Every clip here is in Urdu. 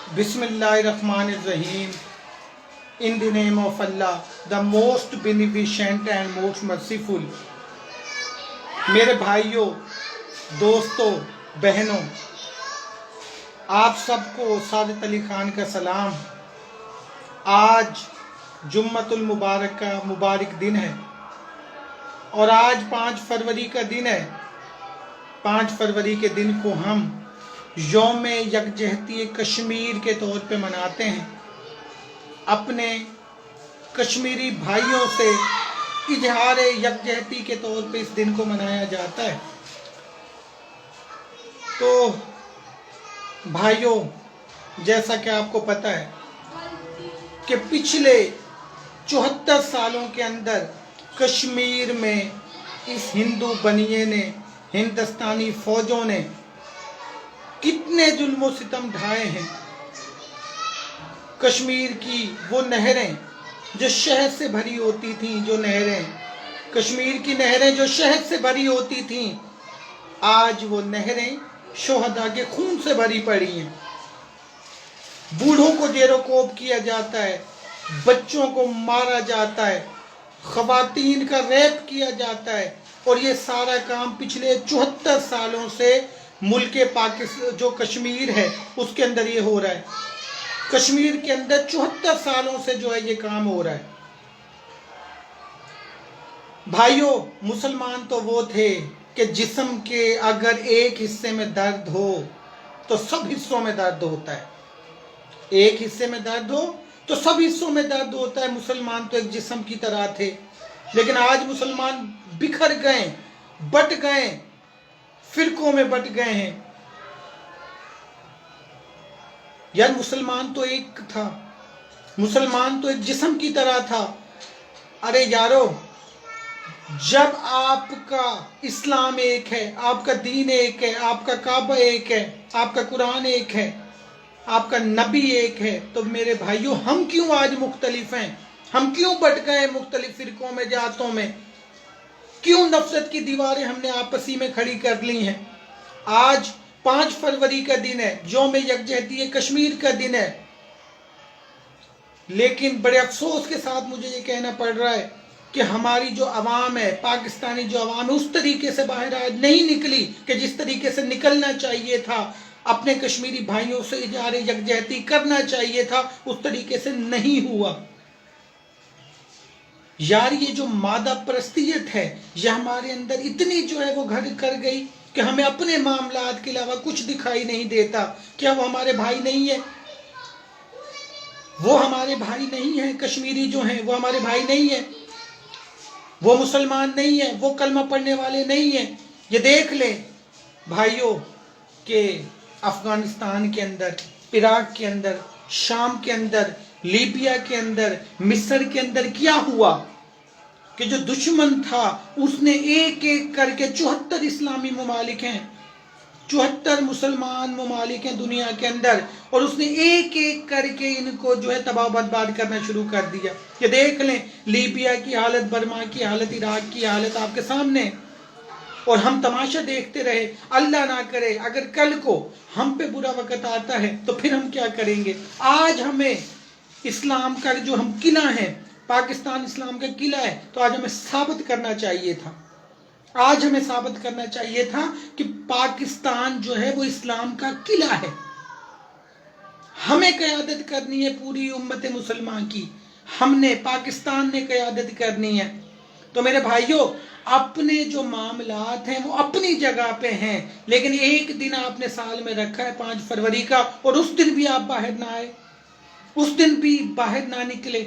Bismillahirrahmanirrahim. In the name of Allah, the most beneficent and most merciful. میرے بھائیوں، دوستوں، بہنوں، آپ سب کو سعادت علی خان کا سلام۔ آج جمعۃ المبارک کا مبارک دن ہے اور آج 5 فروری کا دن ہے۔ 5 فروری کے دن کو ہم یوم یکجہتی کشمیر کے طور پہ مناتے ہیں۔ اپنے کشمیری بھائیوں سے اظہار یکجہتی کے طور پہ اس دن کو منایا جاتا ہے۔ تو بھائیوں، جیسا کہ آپ کو پتہ ہے کہ پچھلے 74 سالوں کے اندر کشمیر میں اس ہندو بنیے نے، ہندوستانی فوجوں نے کتنے ظلم و ستم ڈھائے ہیں۔ کشمیر کی وہ نہریں جو شہد سے بھری ہوتی تھیں، کشمیر کی نہریں جو شہد سے بھری ہوتی تھیں، آج وہ نہریں شہداء کے خون سے بھری پڑی ہیں۔ بوڑھوں کو زیر و کوب کیا جاتا ہے، بچوں کو مارا جاتا ہے، خواتین کا ریپ کیا جاتا ہے، اور یہ سارا کام پچھلے 74 سالوں سے ملک پاکستان جو کشمیر ہے اس کے اندر یہ ہو رہا ہے۔ کشمیر کے اندر 74 سالوں سے جو ہے یہ کام ہو رہا ہے۔ بھائیوں، مسلمان تو وہ تھے کہ جسم کے اگر ایک حصے میں درد ہو تو سب حصوں میں درد ہوتا ہے۔ ایک حصے میں درد ہو تو سب حصوں میں درد ہوتا ہے۔ مسلمان تو ایک جسم کی طرح تھے، لیکن آج مسلمان بکھر گئے، بٹ گئے، فرقوں میں بٹ گئے ہیں۔ یار مسلمان تو ایک تھا، مسلمان تو ایک جسم کی طرح تھا۔ ارے یارو، جب آپ کا اسلام ایک ہے، آپ کا دین ایک ہے، آپ کا کعبہ ایک ہے، آپ کا قرآن ایک ہے، آپ کا نبی ایک ہے، تو میرے بھائیوں ہم کیوں آج مختلف ہیں؟ ہم کیوں بٹ گئے مختلف فرقوں میں، جاتوں میں؟ کیوں نفرت کی دیواریں ہم نے آپسی میں کھڑی کر لی ہیں؟ آج 5 فروری کا دن ہے، یوم یکجہتی کشمیر کا دن ہے، لیکن بڑے افسوس کے ساتھ مجھے یہ کہنا پڑ رہا ہے کہ ہماری جو عوام ہے، پاکستانی جو عوام ہے، اس طریقے سے باہر آج نہیں نکلی کہ جس طریقے سے نکلنا چاہیے تھا۔ اپنے کشمیری بھائیوں سے اظہار یکجہتی کرنا چاہیے تھا، اس طریقے سے نہیں ہوا۔ یار یہ جو مادہ پرستیت ہے، یہ ہمارے اندر اتنی جو ہے وہ گھر کر گئی کہ ہمیں اپنے معاملات کے علاوہ کچھ دکھائی نہیں دیتا۔ کیا وہ ہمارے بھائی نہیں ہیں؟ وہ ہمارے بھائی نہیں ہیں؟ کشمیری جو ہیں وہ ہمارے بھائی نہیں ہیں؟ وہ مسلمان نہیں ہیں؟ وہ کلمہ پڑھنے والے نہیں ہیں؟ یہ دیکھ لیں بھائیوں کہ افغانستان کے اندر، عراق کے اندر، شام کے اندر، لیبیا کے اندر، مصر کے اندر کیا ہوا کہ جو دشمن تھا اس نے ایک ایک کر کے 74 اسلامی ممالک ہیں، 74 مسلمان ممالک ہیں دنیا کے اندر، اور اس نے ایک ایک کر کے ان کو جو ہے تباہ و برباد کرنا شروع کر دیا۔ یہ دیکھ لیں لیبیا کی حالت، برما کی حالت، عراق کی حالت آپ کے سامنے، اور ہم تماشا دیکھتے رہے۔ اللہ نہ کرے اگر کل کو ہم پہ برا وقت آتا ہے تو پھر ہم کیا کریں گے؟ آج ہمیں اسلام کا جو ہم قلعہ ہیں، پاکستان اسلام کا قلعہ ہے، تو آج ہمیں ثابت کرنا چاہیے تھا، آج ہمیں ثابت کرنا چاہیے تھا کہ پاکستان جو ہے وہ اسلام کا قلعہ ہے۔ ہمیں قیادت کرنی ہے پوری امت مسلمان کی، ہم نے، پاکستان نے قیادت کرنی ہے۔ تو میرے بھائیوں، اپنے جو معاملات ہیں وہ اپنی جگہ پہ ہیں، لیکن ایک دن آپ نے سال میں رکھا ہے 5 فروری کا، اور اس دن بھی آپ باہر نہ آئے، اس دن بھی باہر نہ نکلے،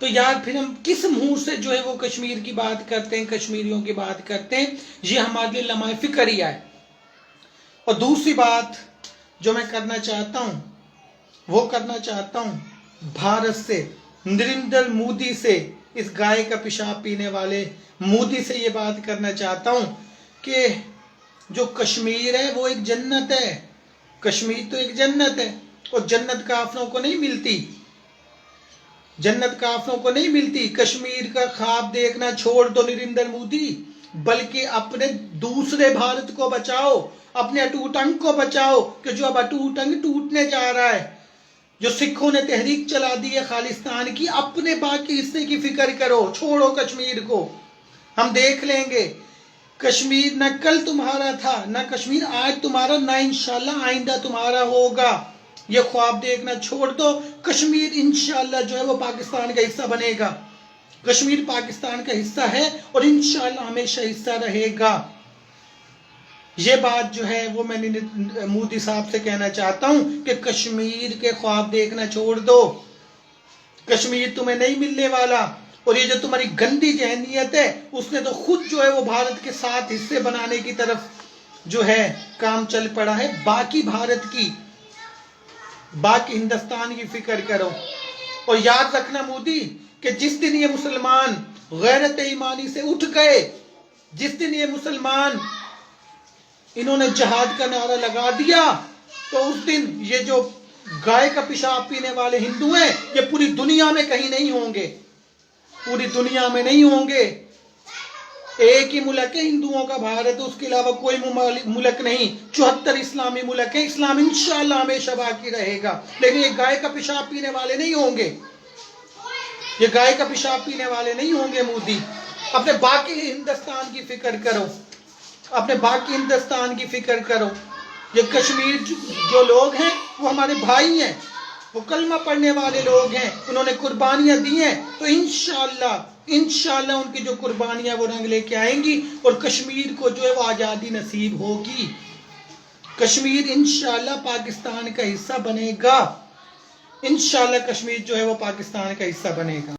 تو یار پھر ہم کس منہ سے جو ہے وہ کشمیر کی بات کرتے ہیں، کشمیریوں کی بات کرتے ہیں؟ یہ ہمارے لیے لمحہ فکریہ ہے۔ اور دوسری بات جو میں کرنا چاہتا ہوں وہ کرنا چاہتا ہوں بھارت سے، نریندر مودی سے، اس گائے کا پیشاب پینے والے مودی سے یہ بات کرنا چاہتا ہوں کہ جو کشمیر ہے وہ ایک جنت ہے، کشمیر تو ایک جنت ہے، اور جنت کافروں کو نہیں ملتی، جنت کافروں کو نہیں ملتی۔ کشمیر کا خواب دیکھنا چھوڑ دو نریندر مودی، بلکہ اپنے دوسرے بھارت کو بچاؤ، اپنے اٹوٹ انگ کو بچاؤ، کہ جو اب اٹوٹ انگ ٹوٹنے جا رہا ہے۔ جو سکھوں نے تحریک چلا دی ہے خالستان کی، اپنے باقی حصے کی فکر کرو، چھوڑو کشمیر کو، ہم دیکھ لیں گے۔ کشمیر نہ کل تمہارا تھا، نہ کشمیر آج تمہارا، نہ انشاءاللہ آئندہ تمہارا ہوگا۔ یہ خواب دیکھنا چھوڑ دو، کشمیر انشاءاللہ جو ہے وہ پاکستان کا حصہ بنے گا۔ کشمیر پاکستان کا حصہ ہے اور انشاءاللہ ہمیشہ حصہ رہے گا۔ یہ بات جو ہے وہ میں مودی صاحب سے کہنا چاہتا ہوں کہ کشمیر کے خواب دیکھنا چھوڑ دو، کشمیر تمہیں نہیں ملنے والا۔ اور یہ جو تمہاری گندی ذہنیت ہے، اس نے تو خود جو ہے وہ بھارت کے 7 حصے بنانے کی طرف جو ہے کام چل پڑا ہے۔ باقی بھارت کی، باقی ہندوستان کی فکر کرو۔ اور یاد رکھنا مودی کہ جس دن یہ مسلمان غیرت ایمانی سے اٹھ گئے، جس دن یہ مسلمان انہوں نے جہاد کا نعرہ لگا دیا، تو اس دن یہ جو گائے کا پیشاب پینے والے ہندو ہیں، یہ پوری دنیا میں کہیں نہیں ہوں گے، پوری دنیا میں نہیں ہوں گے۔ ایک ہی ملک ہے ہندوؤں کا، بھارت، اس کے علاوہ کوئی ملک نہیں۔ 74 اسلامی ملک ہیں، اسلام انشاءاللہ ہمیشہ باقی رہے گا، لیکن یہ گائے کا پیشاب پینے والے نہیں ہوں گے، یہ گائے کا پیشاب پینے والے نہیں ہوں گے۔ مودی اپنے باقی ہندوستان کی فکر کرو، اپنے باقی ہندوستان کی فکر کرو۔ یہ کشمیر جو لوگ ہیں وہ ہمارے بھائی ہیں، وہ کلمہ پڑھنے والے لوگ ہیں، انہوں نے قربانیاں دی ہیں، تو انشاءاللہ ان کی جو قربانیاں وہ رنگ لے کے آئیں گی اور کشمیر کو جو ہے وہ آزادی نصیب ہوگی۔ کشمیر انشاءاللہ پاکستان کا حصہ بنے گا، انشاءاللہ کشمیر جو ہے وہ پاکستان کا حصہ بنے گا۔